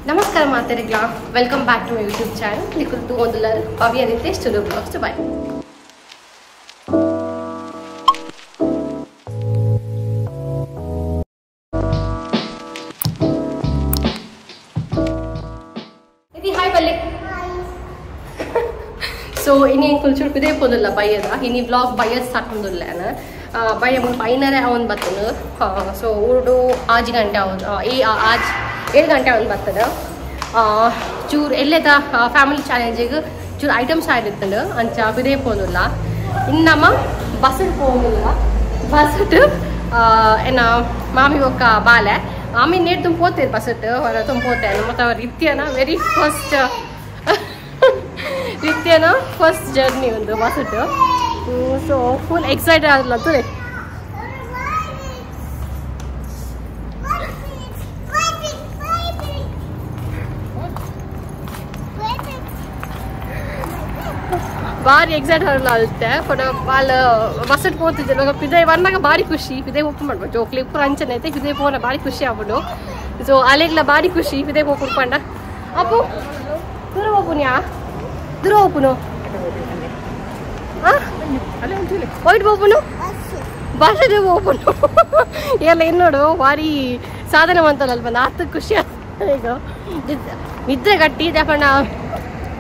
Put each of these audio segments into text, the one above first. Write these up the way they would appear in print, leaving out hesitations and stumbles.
Namaskar Matarigla. Welcome back to my YouTube channel. Nikul tu ondular Bhavya Rithesh Tulu vlogs. Bye. Idi hi Balle. So ini kultur pide podalla Bhavya da. Ini vlog Bhavya start ondulla na. Bhavya mun painare avon battanu. So urdu 8 ಗಂಟೆ आज 7 ಗಂಟೆ ಅವನು ಬರ್ತದೆ ಚೂರು ಎಲ್ಲೆದ family ಚಾಲೆಂಜಿಗೆ ಚೂರು items ಆಗಿರ್ತದೆ ಅಂಚ ಬಿದೇ ಪೋನಿಲ್ಲ ಇನ್ನು ನಮ್ಮ ಬಸ್ಸಿಗೆ ಹೋಗಿಲ್ಲ ಬಸ್ಸಿಟ್ಟು ಏನ ಮಾಮಿ ಒಕ್ಕ ಬಾಲೆ ಮಾಮಿ ನೇಟ್ ತುಂಬ ಹೋಗ್ತೀರಿ ಬಸ್ಸಿಟ್ಟು ಹೊರ ತುಂಬ ಹೋಗ್ತೇನೆ ಮತ್ತು ಅವ್ರ ರಿತ್ಯನ ವೆರಿ ರಿತ್ಯನ ಫಸ್ಟ್ ಜರ್ನಿ ಒಂದು ಬಸ್ಸಿಟ್ಟು ಸೊ ಫುಲ್ ಎಕ್ಸೈಟೆಡ್ ಆಗ್ಲತ್ತದೆ ಭಾರಿ ಎಕ್ಸೈಟ್ ಆಗತ್ತೆ ಬಟ್ వాళ్ళు ಬಸ್ಸಟ್ పోತಿದ್ರು ಪಿದೆ ವನ್ನಾಗ ಭಾರಿ ಖುಷಿ ಪಿದೆ ಓಪನ್ ಮಾಡ್ಬೋದು ಜೋಕ್ಲಿ ಪೂರ ಅಂಚನೆ ಐತೆ ಪಿದೆ ಪೋನ ಭಾರಿ ಖುಷಿ ಆಗ್ಬಿಡು ಸೊ ಅಲೆಗ್ಲ ಭಾರಿ ಖುಷಿ ಪಿದೆ ಓಪನ್ ಪಂಡ ಅಪ್ಪು ದೂರ ಓಪನ್ಯಾ ದೂರ ಓಪನು ವೈಟ್ ಓಪನು ಭಾಷೆ ಓಪನು ಎಲ್ಲ ಇನ್ನೋಡು ಭಾರಿ ಸಾಧನೆ ಅಂತಲ್ಲ ಬಂದ ಹತ್ತು ಖುಷಿ ಈಗ ನಿದ್ರೆ ಗಟ್ಟಿ ತಕೊಂಡ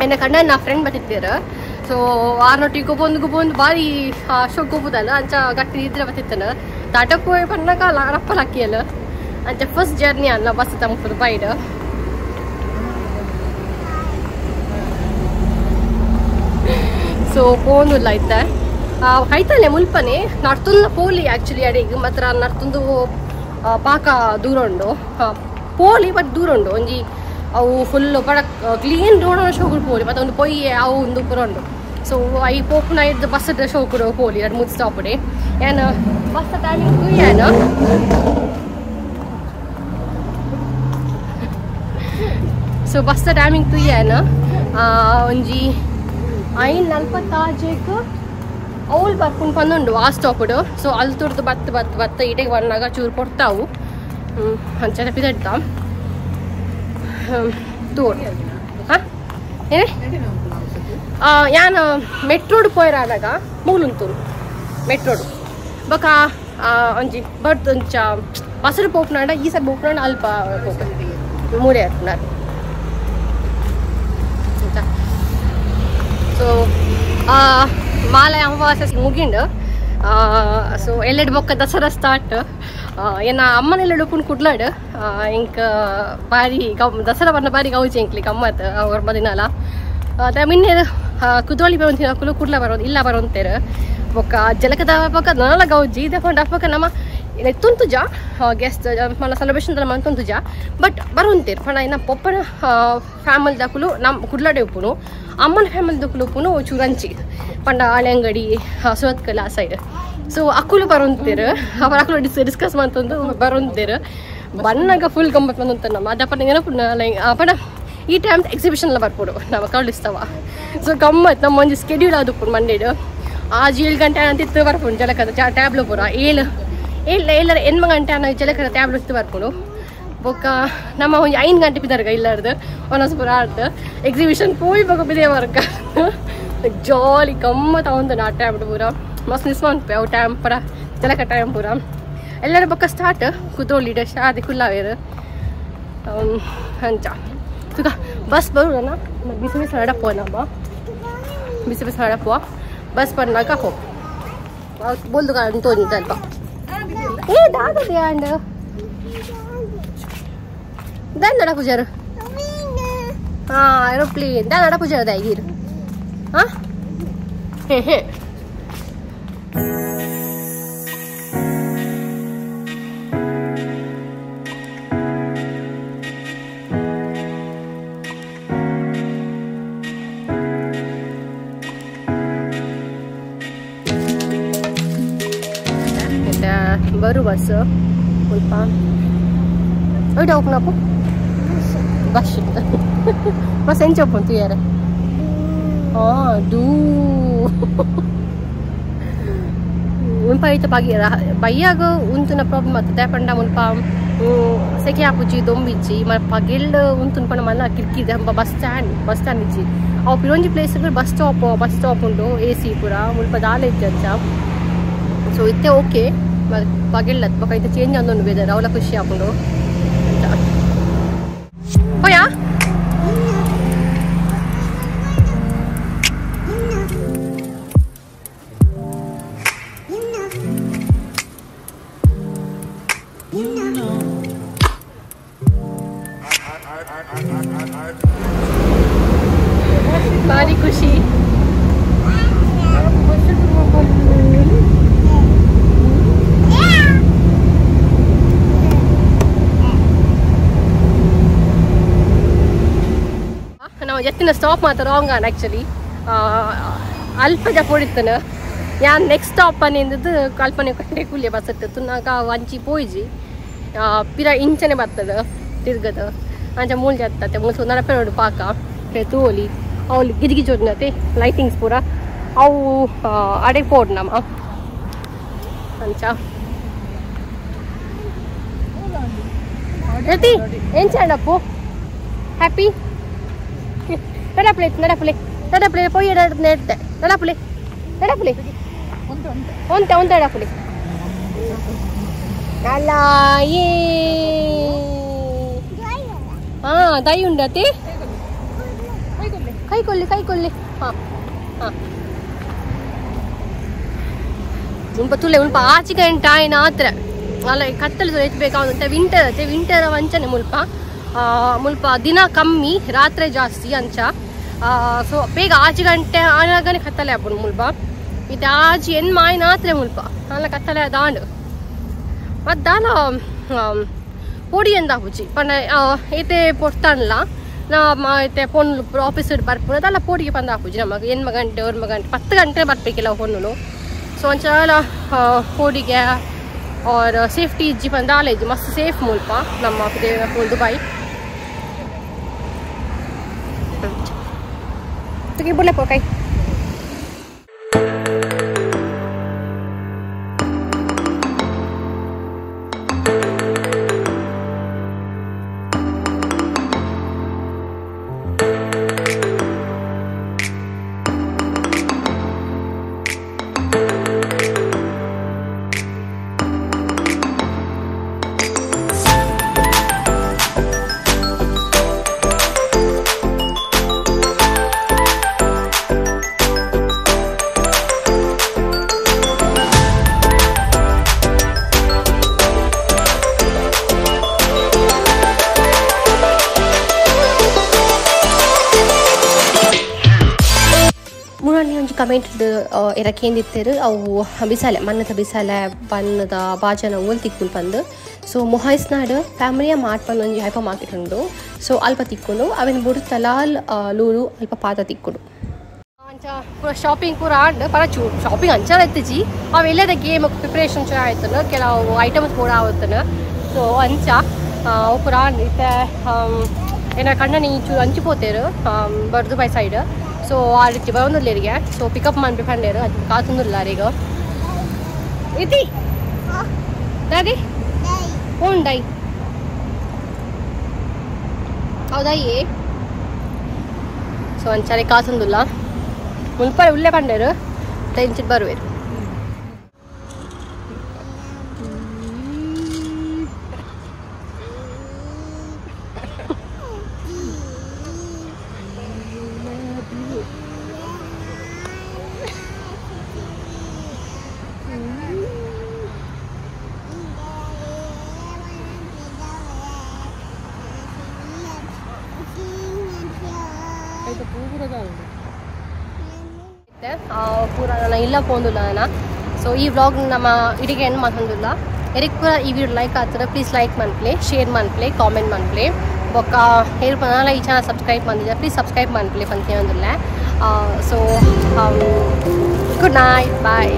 ಎನ್ನ ಕಂಡ ನಾ ಫ್ರೆಂಡ್ ಬತ್ತಿದ್ದೀರ ಸೊ ಆರ್ನೊಟ್ಟಿಗೆ ಗೊಬ್ಬೊಂದು ಭಾರಿ ಶೋಕ್ ಗೊಬ್ಬುದಲ್ಲ ಅಂಚ ಗಟ್ಟಿ ಇದ್ರೆ ಬತ್ತಿತ್ತನ ತಾಟಕ್ಕೆ ಹೋಗಿ ಬಂದಾಗ ರಪ್ಪ ಲಕ್ಕಿಯಲ್ಲ ಅಂಚ ಫಸ್ಟ್ ಜರ್ನಿ ಅಲ್ಲ ಬಸ್ ತಮ್ಮ ಬೈಡ್ ಸೊ ಪೋನುಲ್ಲ ಐತೆ ಐತಲ್ಲೇ ಮುಲ್ಪನೆ ನಡ್ತುಲ್ಲ ಪೋಲಿ ಆ್ಯಕ್ಚುಲಿ ಅಡಿಗೆ ಮಾತ್ರ ನಡ್ತುಂದು ಪಾಕ ದೂರ ಉಂಡು ಪೋಲಿ ಬಟ್ ದೂರ ಉಂಡು ಒಂಜಿ ಅವು ಫುಲ್ ಬಡ ಕ್ಲೀನ್ ರೋಡ್ ಶೋಗುಡು ಪೋಲಿ ಮತ್ತು ಒಂದು ಪೊಯ್ಯೆ ಅವು ಒಂದು ಪುರ ಉಂಡು ಸೊ ಐ ಪೋಪುನ ಇದ್ದು ಬಸ್ ಶೋಕುಡು ಪೋಲಿ ಎರಡು 3 ಸ್ಟಾಪ್ಡೆ ಏನು ಬಸ್ ಟೈಮಿಂಗ್ ಏನು ಸೊ ಬಸ್ ಟೈಮಿಂಗ್ ಏನು ಒಂಜಿ 5:45 ಅವಳು ಬರ್ಕೊಂಡು ಬಂದುಂಡು ಆ ಸ್ಟಾಪ್ಡು ಸೊ ಅಲ್ಲಿ ತುರ್ದು ಬತ್ತು ಇಟೆಗೆ ಬಂದಾಗ ಚೂರು ಕೊಡ್ತಾವು ಅಂಚೆ ಪಿದಡ್ತಾ ದೂರ ಹಾಂ ಏನೇ ಯಾನು ಮೆಟ್ರೋಡ್ ಪೋಯಿರಾದಾಗ ಮೂಲುಂತೂರು ಮೆಟ್ರೋಡು ಬೊಕ ಒಂಜಿ ಬಟ್ ಒಂಚ ಬಸರು ಪೋಪುನಾಂಡ ಈ ಸರಿ ಪೋಪುನಾಂಡ ಅಲ್ಪ ಮೂರೇ ಇರ್ತಾರೆ ಸೊ ಮಾಲೆ ಅಮಾವಾಸ್ಯೆ ಮುಗಿಂಡು ಸೊ ಎಲ್ಲೆಡ್ ಬೊಕ್ಕ ದಸರಾ ಸ್ಟಾರ್ಟ್ ಏನ ಅಮ್ಮನೆಲ್ಲ ಉಪ್ಪುನ್ ಕುಡ್ಲಾಡು ಇಂಕ ಬಾರಿ ದಸರಾ ಬರ್ನ ಬಾರಿ ಗೌಜಿ ಇಂಕ್ಲಿ ಗಮ್ಮತ್ ಅವ್ರ ಮದಿನಲ್ಲ ಮಿನ್ನೆ ಕುದೋಳಿ ಬರೋಂತ ಹಾಕಲು ಕುಡ್ಲ ಬರೋದು ಇಲ್ಲ ಬರೋಂತೇರು ಬೊಕ್ಕ ಜಲಕದ ಪಕ್ಕ ನಲ್ಲ ಗೌಜಿ ದಫಂಡ್ ಅಪ್ಪಕ್ಕ ನಮ್ಮ ತುಂತುಜ ಗೆಸ್ಟ್ మన సెలబ్రేషన్ తల మన ತುಂತುಜ ಬಟ್ ಬರೋಂತೇರು ಪಣ ಇನ್ನ ಪೊಪ್ಪನ ಫ್ಯಾಮಿಲಿ ದಕ್ಕಲು ನಮ್ಮ ಕುಡ್ಲಾಡೆ ಉಪ್ಪುನು ಅಮ್ಮನ ಫ್ಯಾಮಿಲಿ ದಕ್ಕಲು ಉಪ್ಪುನು ಚೂರಂಚಿ ಪಂಡ ಆಳೆ ಅಂಗಡಿ ಸೋತ್ಕಲ್ ಆ ಸೈಡ್ ಸೊ ಅಕ್ಕಲು ಬರೋಂತೇರು ಅವ್ರ ಅಕ್ಕಲು ಡಿಸ್ಕಸ್ ಮಾಡ್ತಂದು ಬರೋಂತೇರು ಬನ್ನಾಗ ಫುಲ್ ಗಮ್ಮತ್ ಬಂದಂತ ನಮ್ಮ ಅದಪ್ಪ ನೆನಪು ಪಣ ಈ ಟೈಮ್ ಎಕ್ಸಿಬಿಷನ್ ಎಲ್ಲ ಬರ್ಬೋದು ನಾವು ಕಳಿಸ್ತಾವ ಸೊ ಗಮ್ಮತ್ ನಮ್ಮ ಒಂದು ಸ್ಕೆಡ್ಯೂಲ್ ಆದಪ್ಪು ಮಂಡೇಡು ಆಜ್ 7 ಗಂಟೆ ಅಂತಿತ್ತು ಬರ್ಬೋದು ಜಲಕದ ಟ್ಯಾಬ್ಲು ಪೂರ 7 8 ಗಂಟೆ ಅನ್ನೋ ಜಲಕದ ಟ್ಯಾಬ್ಲು ಇತ್ತು ಬರ್ಬೋದು ಬೊಕ್ಕ ನಮ್ಮ ಒಂದು 5 ಗಂಟೆ ಬಿದ್ದಾರ್ಗ ಇಲ್ಲಾರ್ದು ಒಂದೊಂದು ಪೂರ ಆಡ್ದು ಎಕ್ಸಿಬಿಷನ್ ಪೋಯಿ ಬೊಕ್ಕ ಬಿದೇ ವರ್ಗ ಜಾಲಿ ಗಮ್ಮತ್ ಅವಂದು ನಾ ಟ್ಯಾಬ್ಲು ಪೂರ ಮಸ್ತ್ ಮಿಸ್ ಮಾಡ್ಪೆ ಅವು ಟೈಮ್ ಪೂರ ಜಲಕ ಟೈಮ್ ಪೂರ ಎಲ್ಲರ ಬೊಕ್ಕ ಸ್ಟಾರ್ಟ್ ಕುತೋಳಿ ಶಾದಿ ಕುಲ್ಲಾವೇರು ಅಂಚ ಸುಖ ಬಸ್ ಬರೋಣ ಬಿಸಿ ಬಿಸಿ ಹಡಪ್ಪೋ ನಮ್ಮ ಬಿಸಿ ಬಿಸಿ ಹಡಪ್ಪೋ ಬಸ್ ಬಂದಾಗ ಹೋಗಿ ಬೋಲ್ದು ತೋರಿದ ಅಲ್ಪ ಏ ದಾದದೆ ಅಂಡ್ ದಾನ್ ನಡ ಪೂಜಾರು ಹಾಂ ಏರೋಪ್ಲೇನ್ ದಾನ್ ನಡ ಪೂಜಾರ ದಾಗಿರು ಹಾಂ ಹೇ baru bus ulpa udah open apa bus bus enco pun tu ya oh du ulpa itu pagi bayaga untuna problem atau panda ulpa ಸೆಕೆ ಹಾಪುಜಿ ದೊಂಬಿಚ್ಚಿ ಮ ಪಗೆಲ್ಡ್ ಉಂತುನ್ ಪಂಡ ಮಲ್ಲ ಕಿರ್ಕಿದೆ ಹಂಬ ಬಸ್ ಸ್ಟ್ಯಾಂಡ್ ಇಜ್ಜಿ ಅವು ಪಿರೊಂಜಿ ಪ್ಲೇಸ್ ಬಸ್ ಸ್ಟಾಪ್ ಉಂಡು AC ಪೂರ ಮುಲ್ಪ ದಾಲ ಇಜ್ಜಂಚ ಸೊ ಇತ್ತೆ ಓಕೆ ಪಗೆಲ್ಡ್ ಬೊಕ ಇತ್ತೆ ಚೇಂಜ್ ಅಂದೊಂದು ಬೇಜಾರು ಅವಳ ಖುಷಿ ಆಪುಂಡು ಹೋಯಾ ಭಾರಿ ಖುಷಿ ನಾವು ಎತ್ತಿನ ಸ್ಟಾಪ್ ಮಾತ್ರ ರಾಂಗ್ ಆನ್ ಆ್ಯಕ್ಚುಲಿ ಅಲ್ಪ ಜಪೋಡಿತ್ತನ ಯಾನ್ ನೆಕ್ಸ್ಟ್ ಸ್ಟಾಪ್ ಅನ್ನಿಂದದ್ದು ಕಲ್ಪನೆ ಕಟ್ಟೆ ಕೂಲಿಯ ಬಸ್ ಇತ್ತು ನಾಗ ವಂಚಿ ಪೋಯ್ಜಿ ಪಿರ ಇಂಚನೆ ಬರ್ತದ ತಿರ್ಗದ ಅಂಚ ಮೂಲ್ ಜತ್ತತೆ ಮುಲ್ಸು ನಡಪೆ ನೋಡು ಪಾಕ ತೋಲಿ ಅವಳು ಗಿಜಿ ಹೋದ್ನತೆ ಲೈಟಿಂಗ್ಸ್ ಪೂರ ಅವು ಅಡೆ ಪೋಡ್ ನಮ್ಮ ಅಂಚ ರತಿ ಏನ್ ಚಂಡಪ್ಪು ಹ್ಯಾಪಿ ನಡಪ್ಲೆ ಪೊಯ್ಯ ನೆಡ್ತೆ ನಡಪ್ಲೆ ಒಂತೆ ನಡಪ್ಲೆ ಅಲ್ಲ ಏ ಹಾ ದೈ ಉಂಡತಿ ಕೈಕೊಲ್ಲಿ ಉಂಪ ತುಲೆ ಉಂಪ ಆಚಿಕ ಎಂಟ ಆಯ್ನ ಆತ್ರ ಅಲ್ಲ ಕತ್ತಲು ಎತ್ತಬೇಕಾದಂತೆ ವಿಂಟರ್ ವಂಚನೆ ಮುಲ್ಪ ದಿನ ಕಮ್ಮಿ ರಾತ್ರಿ ಜಾಸ್ತಿ ಅಂಚ ಸೊ ಬೇಗ 8 ಗಂಟೆ ಆನಾಗನೆ ಕತ್ತಲೆ ಆಪುಂಡು ಮುಲ್ಪ ಇದು ಆಜಿ ಎನ್ ಮಾಯ್ನ ಆತ್ರೆ ಮುಲ್ಪ ಅಲ್ಲ ಕತ್ತಲೆ ದಾಂಡು ಮತ್ತು ದಾಲ ಪೊಡಿ ಎಂದ ಆಪುಜಿ ಪಂಡ ಏತೆ ಪೊಡ್ತಾನಲ್ಲ ಮತ್ತೆ ಪೊನ್ಲು ಆಫೀಸ್ ಬರ್ಪುನ ಅದೆಲ್ಲ ಪೋಡಿಗೆ ಬಂದು ಹಾಪುಜಿ ನಮಗೆ 8 ಗಂಟೆ 9 ಗಂಟೆ 10 ಗಂಟೆ ಬರ್ಬೇಕಿಲ್ಲ ಪೊನ್ನುಲು ಸೊ ಒಂಚಲ ಪೋಡಿಗೆ और ಸೇಫ್ಟಿ ಇಜ್ಜಿ ಬಂದು ಆಲ ಇಜ್ಜಿ ಮಸ್ತ್ ಸೇಫ್ ಮುಲ್ಪ ನಮ್ಮ ದುಬೈ ಬುಲೆ ಪೋ ಕೈ ಕಮೆಂಟ್ ಎರಕೇಂದಿತ್ತರು ಅವು ಬಿಸಾಲೆ ಮನ್ನದ ಬಿಸಾಲೆ ಬಣ್ಣದ ಬಾಜನ ಓಲ್ ತಿಕ್ಕೊಂಡು ಬಂದು ಸೊ ಮೊಹೈಸ್ನಾಡು ಫ್ಯಾಮಿಲಿಯ ಮಾಡ್ಕೊಂಡು ಒಂಜಿ ಹೈಪರ್ ಮಾರ್ಕೆಟ್ ಉಂಡು ಸೊ ಅಲ್ಪ ತಿಕ್ಕೊಂಡು ಅವೇನು ಬುಡು ತಲಾಲ್ ಲೂರು ಅಲ್ಪ ಪಾತ ತಿಕ್ಕೊಂಡು ಅಂಚ ಪೂರ ಶಾಪಿಂಗ್ ಪೂರ ಆಡ್ ಪರ ಶಾಪಿಂಗ್ ಅಂಚಾರ ಎತ್ತಿಜಿ ಅವೆಲ್ಲದ ಗೇಮ್ ಪ್ರಿಪ್ರೇಷನ್ ಚೂರ ಆಯ್ತನ ಕೆಲವು ಐಟಮ್ಸ್ ಕೂಡ ಆವತ್ತನ ಸೊ ಅಂಚ ಪೂರ ಇತ್ತೆ ಏನ ಕಣ್ಣನಿ ಚೂರು ಹಂಚಿಪೋತೇರು ದುಬೈ ಸೈಡ್ ಸೊ ಆ ರೀತಿ ಬರೋದಿಲ್ಲರಿಗೆ ಸೊ ಪಿಕಪ್ ಮಾಡಿ ಪಂಡೇರು ಅದು ಕಾತುಂದಿಲ್ಲ ಈಗ ಇತಿ ದಾದಿ ಡೈ ಹೌದಾಯಿ ಸೊ ಅಂಚಾರಿ ಕಾತುಂದಿಲ್ಲ ಮುಲ್ಪ ಉಳ್ಳೇ ಪಂಡೇರು ಟೆನ್ಸಿಟ್ ಬರುವೇರು ಪೂರ ನಾನು ಇಲ್ಲ ಪೋಂದುಲ್ಲ ನಾನು ಸೊ ಈ ವ್ಲಾಗ್ ನಮ್ಮ ಇಡಿಗೆ ಏನು ಮಾತಂದಿಲ್ಲ ಎರಿಕ್ ಪೂರ ಈ ವಿಡಿಯೋ ಲೈಕ್ ಆಗ್ತದೆ ಪ್ಲೀಸ್ ಲೈಕ್ ಮನ್ಪ್ಲೆ ಶೇರ್ ಮನ್ಪ್ಲೆ ಕಾಮೆಂಟ್ ಮನ್ಪ್ಲೆ ಬೊಕ್ಕ ಹೇರ್ ಪನಾಲ ಈ ಚಾನಲ್ ಸಬ್ಸ್ಕ್ರೈಬ್ ಮಾಡಿದ್ರೆ ಪ್ಲೀಸ್ ಸಬ್ಸ್ಕ್ರೈಬ್ ಮನ್ಪ್ಲೆ ಪಂತೇನಂದಿಲ್ಲ ಸೊ ಗುಡ್ ನೈಟ್ ಬಾಯ್